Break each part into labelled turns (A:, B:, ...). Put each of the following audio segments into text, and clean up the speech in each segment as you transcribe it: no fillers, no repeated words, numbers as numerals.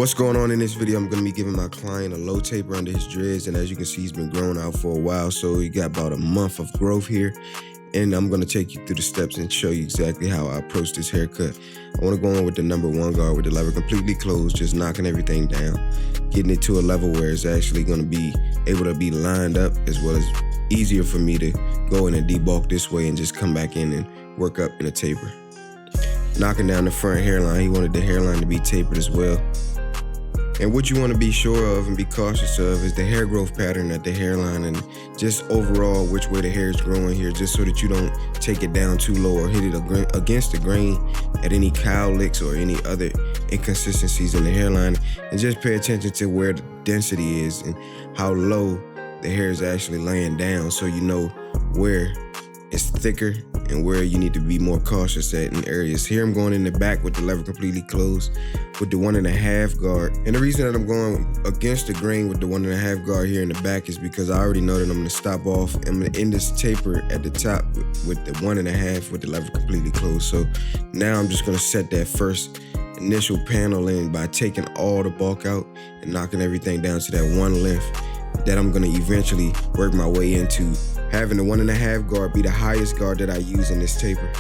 A: What's going on in this video? I'm going to be giving my client a low taper under his dreads, and as you can see, he's been growing out for a while, so he got about a month of growth here. And I'm going to take you through the steps and show you exactly how I approach this haircut. I want to go in with the number 1 guard with the lever completely closed, just knocking everything down, getting it to a level where it's actually going to be able to be lined up, as well as easier for me to go in and debulk this way and just come back in and work up in a taper. Knocking down the front hairline, he wanted the hairline to be tapered as well. And what you want to be sure of and be cautious of is the hair growth pattern at the hairline, and just overall which way the hair is growing here, just so that you don't take it down too low or hit it against the grain at any cowlicks or any other inconsistencies in the hairline. And just pay attention to where the density is and how low the hair is actually laying down, so you know where it's thicker and where you need to be more cautious at in areas. Here I'm going in the back with the lever completely closed with the 1.5 guard. And the reason that I'm going against the grain with the 1.5 guard here in the back is because I already know that I'm gonna stop off. I'm gonna end this taper at the top with the 1.5 with the lever completely closed. So now I'm just gonna set that first initial panel in by taking all the bulk out and knocking everything down to that one length that I'm gonna eventually work my way into having the 1.5 guard be the highest guard that I use in this taper.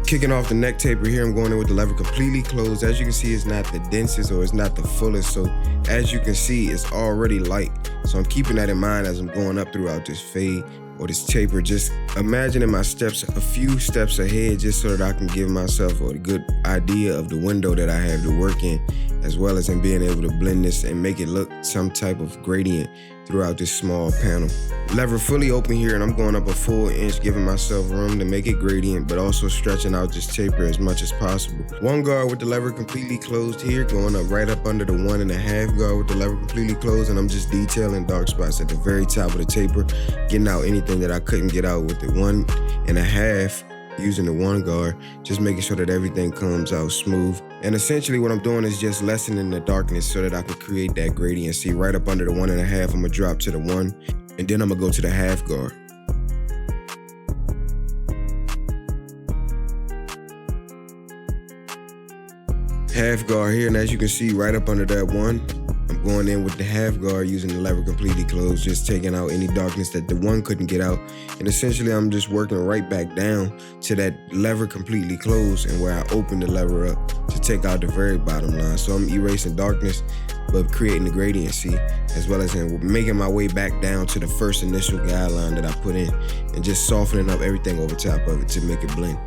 A: Kicking off the neck taper here, I'm going in with the lever completely closed. As you can see, it's not the densest or it's not the fullest. So as you can see, it's already light. So I'm keeping that in mind as I'm going up throughout this fade or this taper, just imagining my steps a few steps ahead, just so that I can give myself a good idea of the window that I have to work in, as well as in being able to blend this and make it look some type of gradient throughout this small panel. Lever fully open here, and I'm going up a full inch, giving myself room to make it gradient, but also stretching out this taper as much as possible. 1 guard with the lever completely closed here, going up right up under the 1.5 guard with the lever completely closed, and I'm just detailing dark spots at the very top of the taper, getting out anything that I couldn't get out with the 1.5 using the 1 guard, just making sure that everything comes out smooth. And essentially what I'm doing is just lessening the darkness so that I can create that gradient. See, right up under the 1.5, I'm gonna drop to the 1, and then I'm gonna go to the 1/2 guard. Half guard here, and as you can see, right up under that 1, I'm going in with the 1/2 guard using the lever completely closed, just taking out any darkness that the 1 couldn't get out. And essentially I'm just working right back down to that lever completely closed, and where I open the lever up to take out the very bottom line. So I'm erasing darkness, but creating the gradient, see, as well as in making my way back down to the first initial guideline that I put in, and just softening up everything over top of it to make it blend.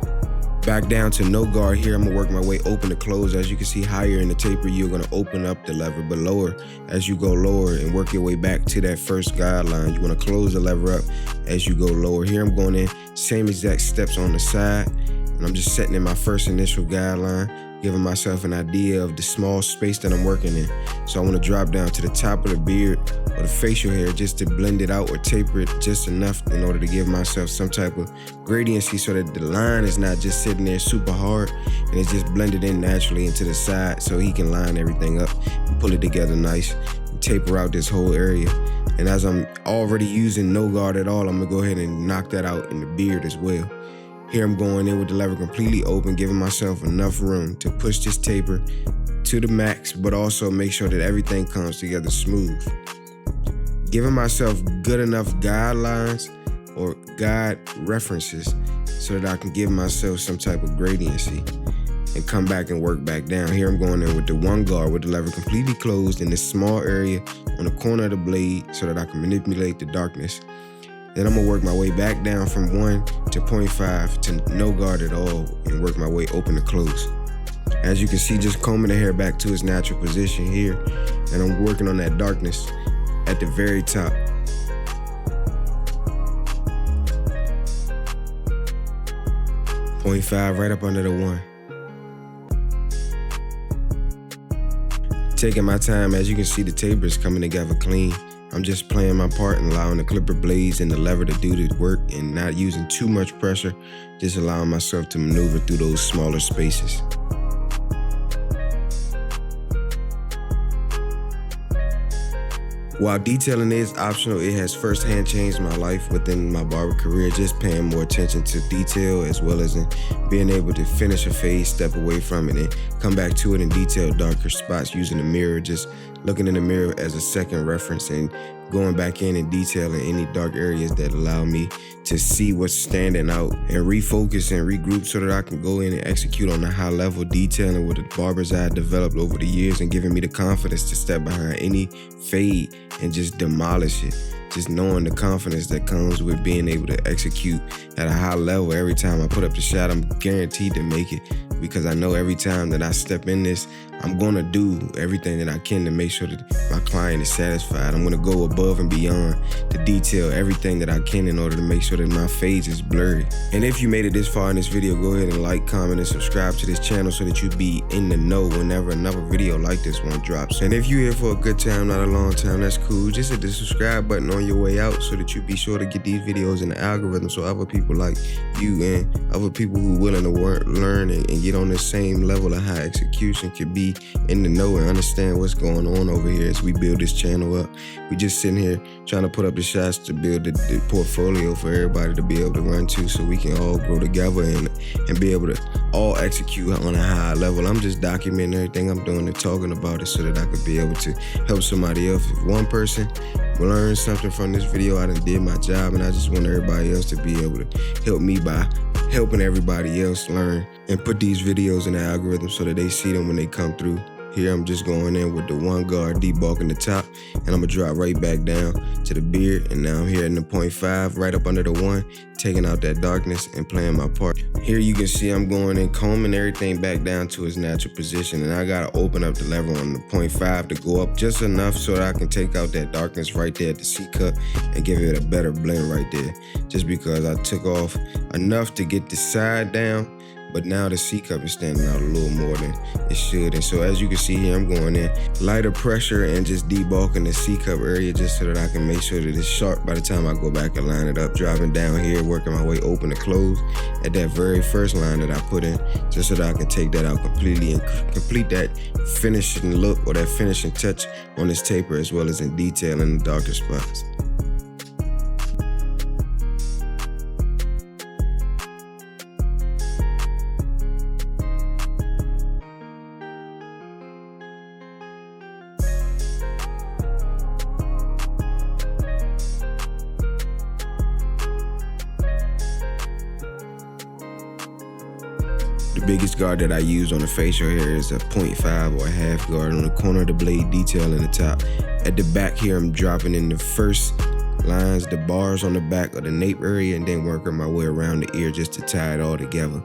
A: Back down to no guard here, I'm gonna work my way open to close. As you can see, higher in the taper, you're gonna open up the lever, but lower as you go lower and work your way back to that first guideline. You wanna close the lever up as you go lower. Here I'm going in, same exact steps on the side, and I'm just setting in my first initial guideline, giving myself an idea of the small space that I'm working in. So I wanna drop down to the top of the beard or the facial hair just to blend it out or taper it just enough in order to give myself some type of gradiency, so that the line is not just sitting there super hard and it's just blended in naturally into the side, so he can line everything up and pull it together nice and taper out this whole area. And as I'm already using no guard at all, I'm gonna go ahead and knock that out in the beard as well. Here I'm going in with the lever completely open, giving myself enough room to push this taper to the max, but also make sure that everything comes together smooth. Giving myself good enough guidelines or guide references so that I can give myself some type of gradiency and come back and work back down. Here I'm going in with the 1 guard with the lever completely closed in this small area on the corner of the blade so that I can manipulate the darkness. Then I'm gonna work my way back down from 1 to 0.5 to no guard at all and work my way open to close. As you can see, just combing the hair back to its natural position here, and I'm working on that darkness at the very top. .5 right up under the 1. Taking my time, as you can see, the taper is coming together clean. I'm just playing my part and allowing the clipper blades and the lever to do the work and not using too much pressure, just allowing myself to maneuver through those smaller spaces. While detailing is optional, it has firsthand changed my life within my barber career, just paying more attention to detail as well as in being able to finish a fade, step away from it, and come back to it and detail darker spots using the mirror, just looking in the mirror as a second reference and going back in and detailing any dark areas that allow me to see what's standing out and refocus and regroup so that I can go in and execute on the high level detailing with the barbers I developed over the years and giving me the confidence to step behind any fade and just demolish it. Just knowing the confidence that comes with being able to execute at a high level. Every time I put up the shot, I'm guaranteed to make it because I know every time that I step in this, I'm gonna do everything that I can to make sure that my client is satisfied. I'm gonna go above and beyond to detail everything that I can in order to make sure that my fades is blurry. And if you made it this far in this video, go ahead and like, comment, and subscribe to this channel so that you be in the know whenever another video like this one drops. And if you're here for a good time, not a long time, that's cool. Just hit the subscribe button on your way out so that you be sure to get these videos in the algorithm so other people like you and other people who willing to learn and get on the same level of high execution could be in the know and understand what's going on over here as we build this channel up. We just sitting here trying to put up the shots to build the portfolio for everybody to be able to run to so we can all grow together and be able to all execute on a high level. I'm just documenting everything I'm doing and talking about it so that I could be able to help somebody else. If one person learns something from this video, I done did my job, and I just want everybody else to be able to help me by helping everybody else learn and put these videos in the algorithm so that they see them when they come through. Here I'm just going in with the one guard debulking the top, and I'm gonna drop right back down to the beard, and now I'm here in the 0.5 right up under the 1, taking out that darkness and playing my part. Here you can see I'm going in combing everything back down to its natural position, and I gotta open up the lever on the 0.5 to go up just enough so that I can take out that darkness right there at the C-cup and give it a better blend right there. Just because I took off enough to get the side down, but now the C-cup is standing out a little more than it should. And so as you can see here, I'm going in lighter pressure and just debulking the C-cup area just so that I can make sure that it's sharp by the time I go back and line it up. Dropping down here, working my way open to close at that very first line that I put in, just so that I can take that out completely and complete that finishing look or that finishing touch on this taper, as well as in detail in the darker spots. The biggest guard that I use on the facial hair is a 0.5 or a half guard on the corner of the blade, detail in the top. At the back here, I'm dropping in the first lines, the bars on the back of the nape area, and then working my way around the ear just to tie it all together.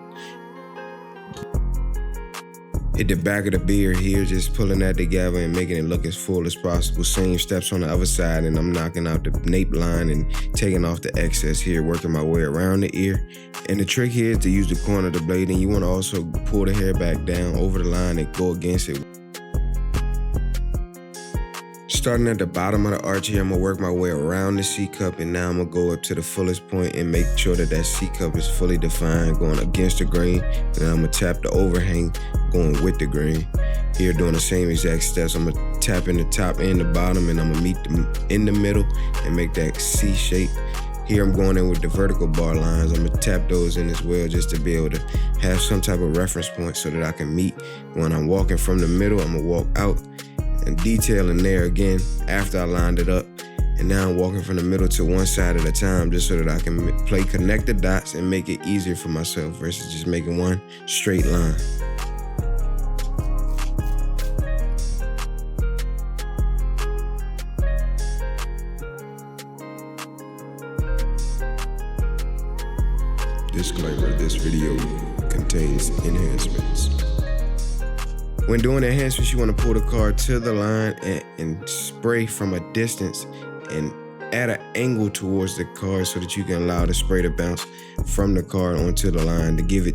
A: At the back of the beard here, just pulling that together and making it look as full as possible. Same steps on the other side, and I'm knocking out the nape line and taking off the excess here, working my way around the ear. And the trick here is to use the corner of the blade, and you want to also pull the hair back down over the line and go against it. Starting at the bottom of the arch here, I'm gonna work my way around the C-cup, and now I'm gonna go up to the fullest point and make sure that that C-cup is fully defined, going against the grain. And then I'm gonna tap the overhang, going with the grain. Here, doing the same exact steps. I'm gonna tap in the top and the bottom, and I'm gonna meet them in the middle and make that C shape. Here I'm going in with the vertical bar lines. I'm gonna tap those in as well just to be able to have some type of reference point so that I can meet. When I'm walking from the middle, I'm gonna walk out and detailing there again after I lined it up. And now I'm walking from the middle to one side at a time just so that I can connect the dots and make it easier for myself versus just making one straight line. Disclaimer, this video contains enhancements. When doing enhancements, you want to pull the card to the line and spray from a distance and add an angle towards the card so that you can allow the spray to bounce from the card onto the line to give it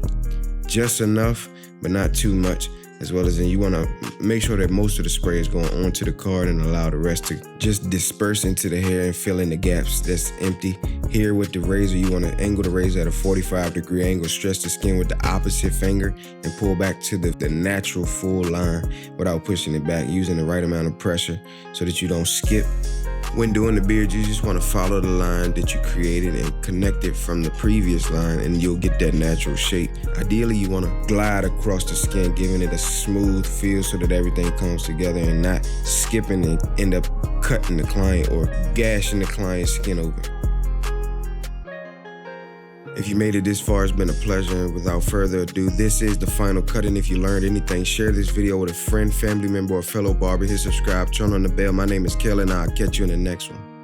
A: just enough, but not too much. As well as you want to make sure that most of the spray is going onto the card and allow the rest to just disperse into the hair and fill in the gaps that's empty. Here with the razor, you want to angle the razor at a 45-degree angle, stretch the skin with the opposite finger and pull back to the natural full line without pushing it back, using the right amount of pressure so that you don't skip When doing the beard, you just want to follow the line that you created and connect it from the previous line, and you'll get that natural shape. Ideally, you want to glide across the skin, giving it a smooth feel so that everything comes together and not skipping and end up cutting the client or gashing the client's skin open. If you made it this far, it's been a pleasure. And without further ado, this is the final cut. And if you learned anything, share this video with a friend, family member, or fellow barber. Hit subscribe, turn on the bell. My name is Kel, and I'll catch you in the next one.